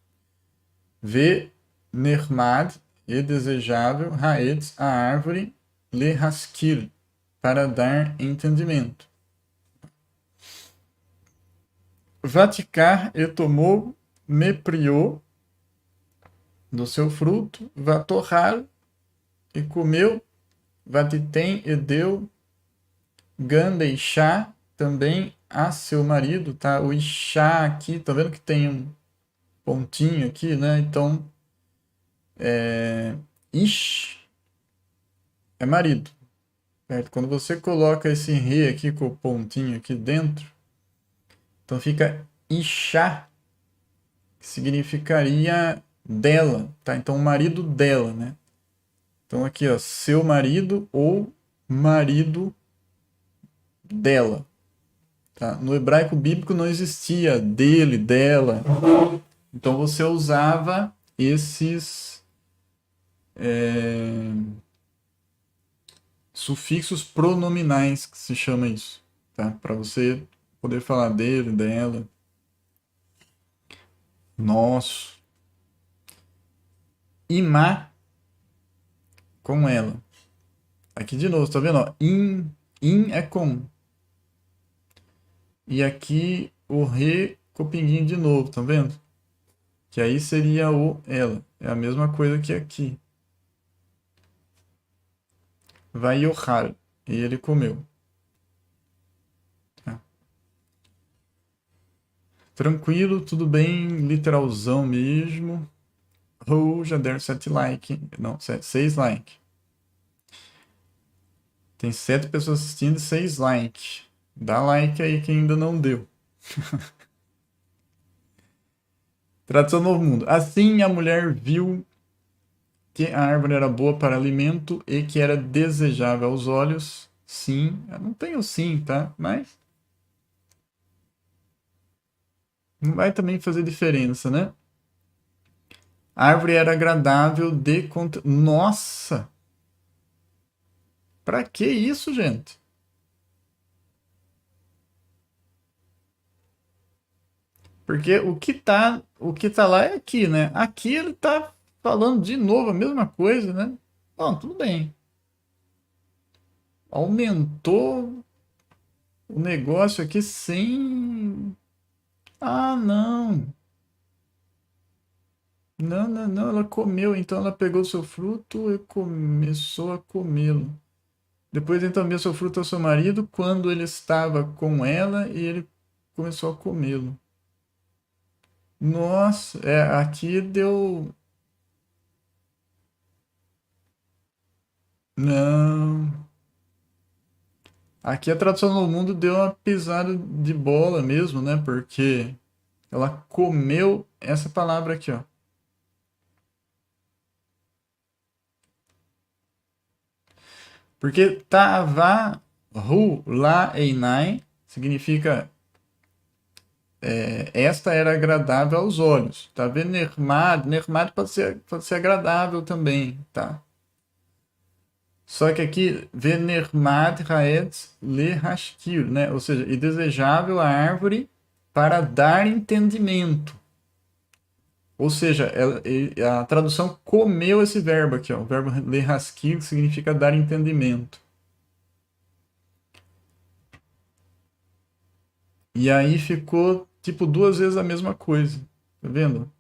Ve nermad e desejável haetz, a árvore, le haskir, para dar entendimento. Vaticar e tomou, me priou do seu fruto, vatorrar e comeu, vatitem e deu, ganda e chá também a seu marido, tá? O Ixá aqui, tá vendo que tem um pontinho aqui, né? Então, Ish é marido, certo? Quando você coloca esse re aqui com o pontinho aqui dentro, então fica Ixá, que significaria dela, tá? Então, o marido dela, né? Então, aqui, ó, seu marido ou marido dela, tá? No hebraico bíblico não existia dele, dela. Então, você usava esses sufixos pronominais, que se chama isso, tá? Para você poder falar dele, dela, nosso. Imá com ela. Aqui de novo, tá vendo? Ó? In é com. E aqui o re com o pinguinho de novo, tá vendo? Que aí seria o ela. É a mesma coisa que aqui. Vai yohar. E ele comeu. Tá? Tranquilo, tudo bem, literalzão mesmo. Oh, já deram 7 like. Não, 6 like. Tem 7 pessoas assistindo e 6 like. Dá like aí quem ainda não deu. Tradução Novo Mundo. Assim a mulher viu que a árvore era boa para alimento e que era desejável aos olhos. Sim, eu não tenho sim, tá? Mas não vai também fazer diferença, né? A árvore era agradável de Nossa! Pra que isso, gente? Porque o que tá lá é aqui, né? Aqui ele tá falando de novo a mesma coisa, né? Bom, tudo bem. Aumentou o negócio aqui sem. Ah, não. Não, não, não. Ela comeu, então ela pegou seu fruto e começou a comê-lo. Depois então deu seu fruto ao seu marido quando ele estava com ela e ele começou a comê-lo. Nossa, aqui deu. Não. Aqui a tradução no mundo deu uma pisada de bola mesmo, né? Porque ela comeu essa palavra aqui, ó. Porque tava hu la einai significa esta era agradável aos olhos. Tá vendo? Nermad pode ser agradável também, tá? Só que aqui, Venermad Haet Le Hashkir, né? Ou seja, e desejável a árvore para dar entendimento. Ou seja, a tradução comeu esse verbo aqui, ó. O verbo Le Hashkir significa dar entendimento. E aí ficou, tipo, duas vezes a mesma coisa. Tá vendo?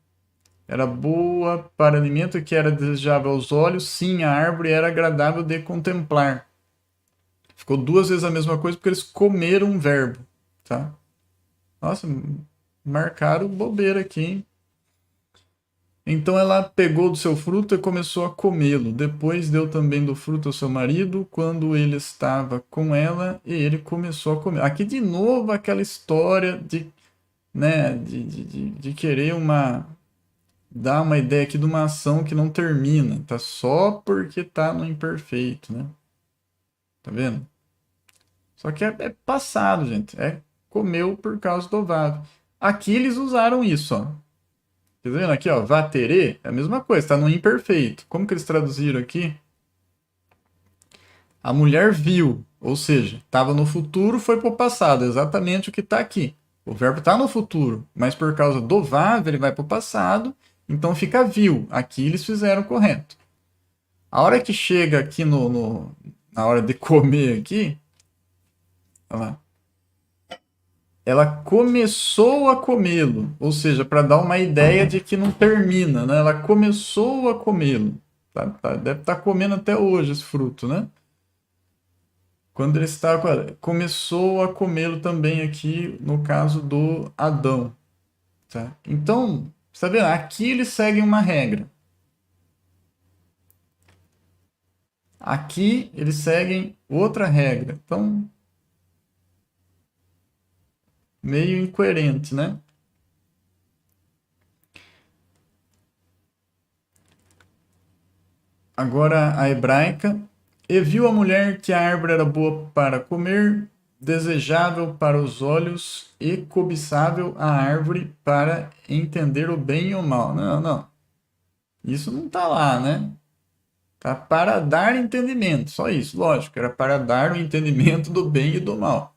Era boa para alimento que era desejável aos olhos. Sim, a árvore era agradável de contemplar. Ficou duas vezes a mesma coisa porque eles comeram um verbo, tá? Nossa, marcaram bobeira aqui, hein? Então ela pegou do seu fruto e começou a comê-lo. Depois deu também do fruto ao seu marido, quando ele estava com ela, e ele começou a comer. Aqui de novo aquela história de, né, de querer dar uma ideia aqui de uma ação que não termina, tá? Só porque tá no imperfeito, né? Tá vendo? Só que é passado, gente. É comeu por causa do ovário. Aqui eles usaram isso, ó. Tá vendo aqui, ó? Vatere é a mesma coisa, tá no imperfeito. Como que eles traduziram aqui? A mulher viu, ou seja, estava no futuro, foi para o passado, exatamente o que está aqui. O verbo está no futuro, mas por causa do VAV ele vai para o passado, então fica viu. Aqui eles fizeram correto. A hora que chega aqui na hora de comer aqui, olha lá, ela começou a comê-lo, ou seja, para dar uma ideia de que não termina, né? Ela começou a comê-lo. Deve estar comendo até hoje esse fruto, né? Quando ele está começou a comê-lo também aqui no caso do Adão, tá? Então, está vendo? Aqui eles seguem uma regra. Aqui eles seguem outra regra. Então, meio incoerente, né? Agora a hebraica. E viu a mulher que a árvore era boa para comer, desejável para os olhos e cobiçável a árvore para entender o bem e o mal. Não, não. Isso não está lá, né? Tá? Para dar entendimento, só isso, lógico, era para dar o entendimento do bem e do mal.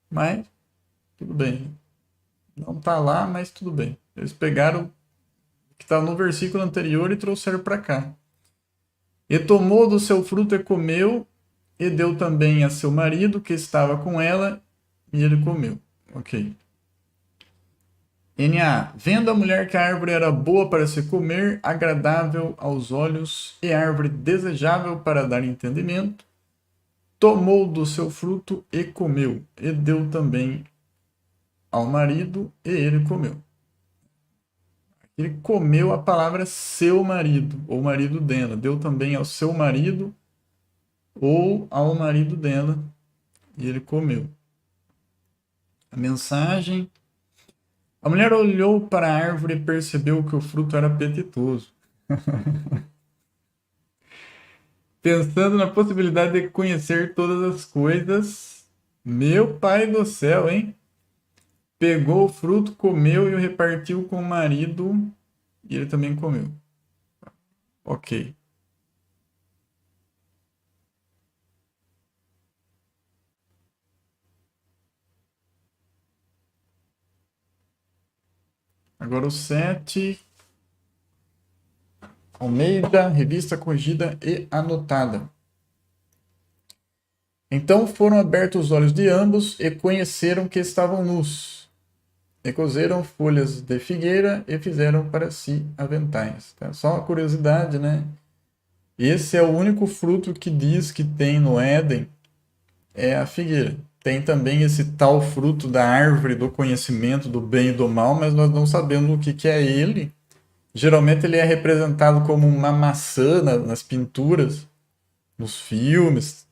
Mas, tudo bem. Não tá lá, mas tudo bem. Eles pegaram o que estava no versículo anterior e trouxeram para cá. E tomou do seu fruto e comeu, e deu também a seu marido que estava com ela, e ele comeu. Ok. NA. Vendo a mulher que a árvore era boa para se comer, agradável aos olhos, e árvore desejável para dar entendimento, tomou do seu fruto e comeu, e deu também ao marido, e ele comeu. Ele comeu a palavra seu marido, ou marido dela. Deu também ao seu marido, ou ao marido dela, e ele comeu. A mensagem. A mulher olhou para a árvore e percebeu que o fruto era apetitoso. Pensando na possibilidade de conhecer todas as coisas, meu pai do céu, hein? Pegou o fruto, comeu e o repartiu com o marido, e ele também comeu. Ok. Agora o 7. Almeida, revista corrigida e anotada. Então foram abertos os olhos de ambos e conheceram que estavam nus. E cozeram folhas de figueira e fizeram para si aventais. Tá? Só uma curiosidade, né? Esse é o único fruto que diz que tem no Éden, é a figueira. Tem também esse tal fruto da árvore do conhecimento do bem e do mal, mas nós não sabemos o que é ele. Geralmente ele é representado como uma maçã nas pinturas, nos filmes,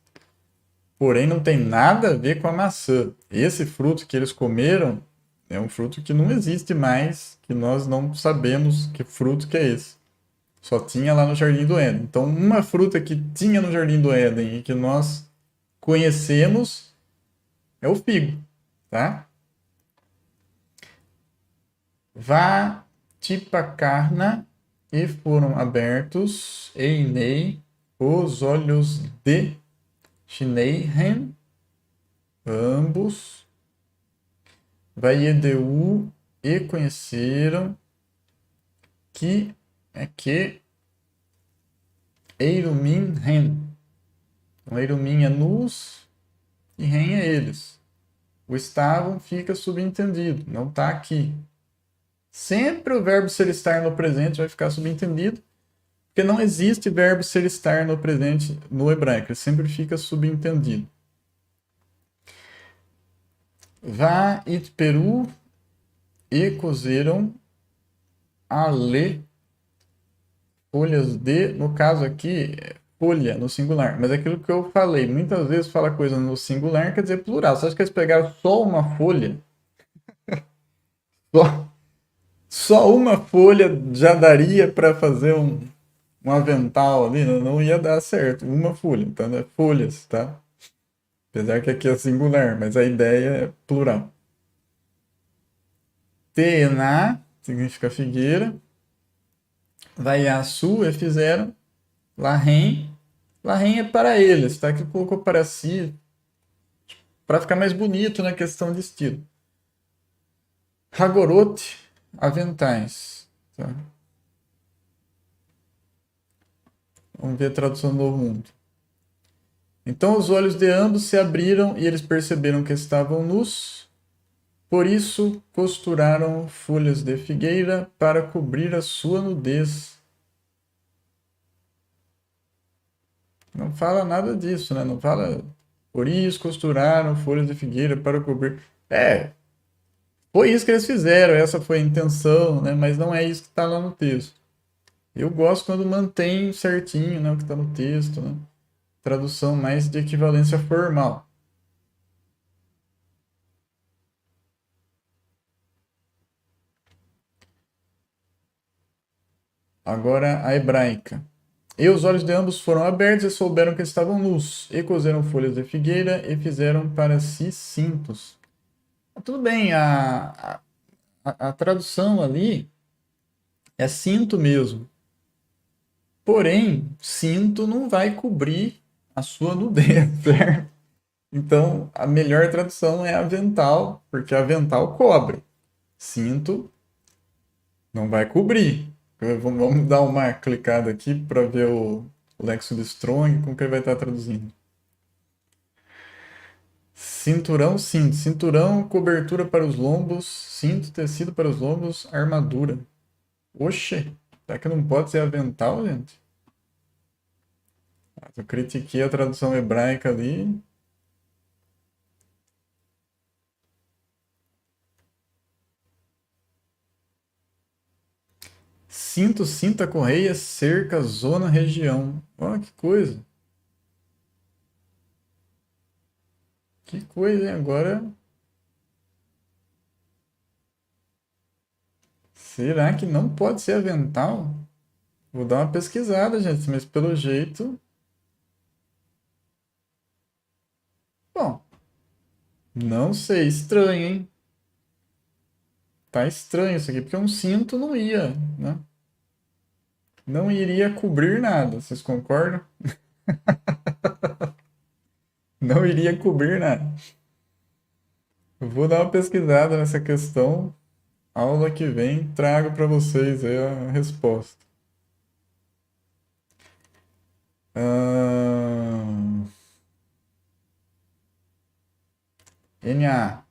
porém não tem nada a ver com a maçã. Esse fruto que eles comeram é um fruto que não existe mais, que nós não sabemos que fruto que é esse. Só tinha lá no Jardim do Éden. Então, uma fruta que tinha no Jardim do Éden e que nós conhecemos é o figo, tá? Vá Tipacarna e foram abertos, Einei, Os olhos de Shnehem, ambos, Vayedeu, e conheceram, que é que Eirumin Ren. Então, Eirumin é nus e Ren é eles. O estavam fica subentendido, não está aqui. Sempre o verbo ser estar no presente vai ficar subentendido, porque não existe verbo ser estar no presente no hebraico, ele sempre fica subentendido. Vá it peru, e cozeram ale, folhas de, no caso aqui, folha no singular, mas é aquilo que eu falei, muitas vezes fala coisa no singular quer dizer plural. Você acha que eles pegaram só uma folha? Só uma folha já daria para fazer um avental ali? Não ia dar certo. Uma folha, então é folhas, tá? Apesar que aqui é singular, mas a ideia é plural. Tená significa figueira. Vaiaçu é fizeram. Larrem. Larrem é para eles, tá? Que colocou para si, para ficar mais bonito na questão de estilo. Hagorote, aventais. Tá? Vamos ver a tradução do Novo Mundo. Então os olhos de ambos se abriram e eles perceberam que estavam nus. Por isso costuraram folhas de figueira para cobrir a sua nudez. Não fala nada disso, né? Não fala. Por isso costuraram folhas de figueira para cobrir. Foi isso que eles fizeram, essa foi a intenção, né? Mas não é isso que está lá no texto. Eu gosto quando mantém certinho, né, o que está no texto, né? Tradução mais de equivalência formal. Agora a hebraica. E os olhos de ambos foram abertos e souberam que estavam nus, e cozeram folhas de figueira e fizeram para si cintos. Tudo bem, a tradução ali é cinto mesmo. Porém, cinto não vai cobrir a sua nudez, certo? Então, a melhor tradução é avental, porque avental cobre. Cinto não vai cobrir. Vamos dar uma clicada aqui para ver o Lexo de Strong, como que ele vai estar traduzindo. Cinturão, cinto. Cinturão, cobertura para os lombos. Cinto, tecido para os lombos. Armadura. Oxe, será que não pode ser avental, gente? Eu critiquei a tradução hebraica ali. Cinto, cinta, correia, cerca, zona, região. Olha que coisa. Que coisa, hein? Agora, será que não pode ser avental? Vou dar uma pesquisada, gente, mas pelo jeito. Bom, não sei, estranho, hein? Tá estranho isso aqui, porque um cinto não ia, né? Não iria cobrir nada, vocês concordam? Não iria cobrir nada. Eu vou dar uma pesquisada nessa questão. Aula que vem, trago para vocês aí a resposta. NA.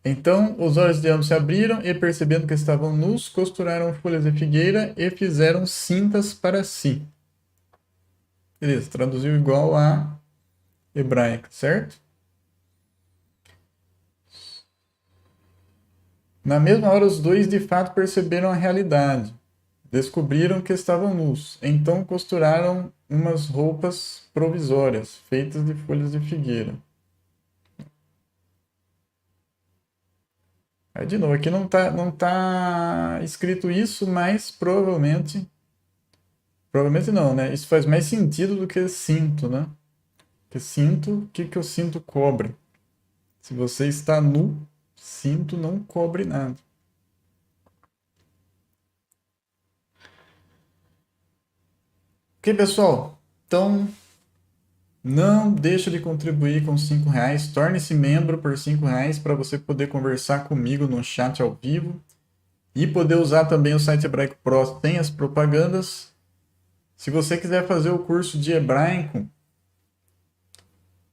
Então os olhos de ambos se abriram e, percebendo que estavam nus, costuraram folhas de figueira e fizeram cintas para si. Beleza, traduziu igual a hebraica, certo? Na mesma hora, os dois de fato perceberam a realidade. Descobriram que estavam nus. Então costuraram umas roupas provisórias, feitas de folhas de figueira. Aí, de novo, aqui não tá escrito isso, mas provavelmente. Provavelmente não, né? Isso faz mais sentido do que cinto, né? Porque cinto, o que que o cinto cobre? Se você está nu, cinto não cobre nada. Ok, pessoal? Então, não deixa de contribuir com R$ 5. Torne-se membro por R$ 5 para você poder conversar comigo no chat ao vivo e poder usar também o site Hebraico Pro sem as propagandas. Se você quiser fazer o curso de hebraico,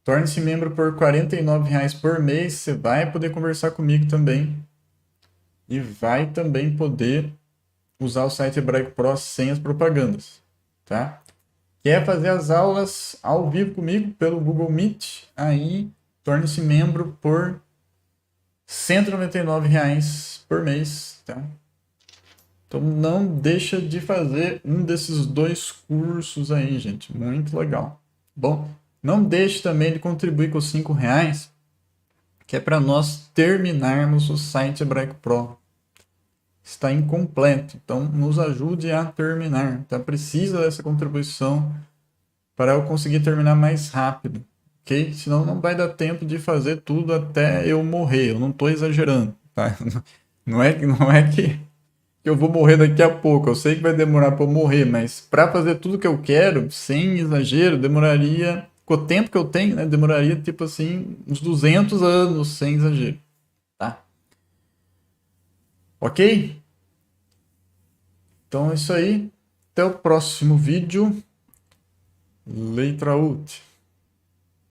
torne-se membro por R$ 49 por mês. Você vai poder conversar comigo também e vai também poder usar o site Hebraico Pro sem as propagandas, tá? Quer fazer as aulas ao vivo comigo pelo Google Meet? Aí torne-se membro por R$ 199 por mês, tá? Então não deixa de fazer um desses 2 cursos aí, gente. Muito legal. Bom, não deixe também de contribuir com os R$ 5, que é para nós terminarmos o site Hebraico Pro. Está incompleto, então nos ajude a terminar. Então precisa dessa contribuição para eu conseguir terminar mais rápido, ok? Senão não vai dar tempo de fazer tudo até eu morrer. Eu não estou exagerando, tá? Não é que eu vou morrer daqui a pouco. Eu sei que vai demorar para eu morrer, mas para fazer tudo que eu quero, sem exagero, demoraria, com o tempo que eu tenho, né? Demoraria tipo assim uns 200 anos, sem exagero, tá? Ok? Então é isso aí. Até o próximo vídeo. Letra out.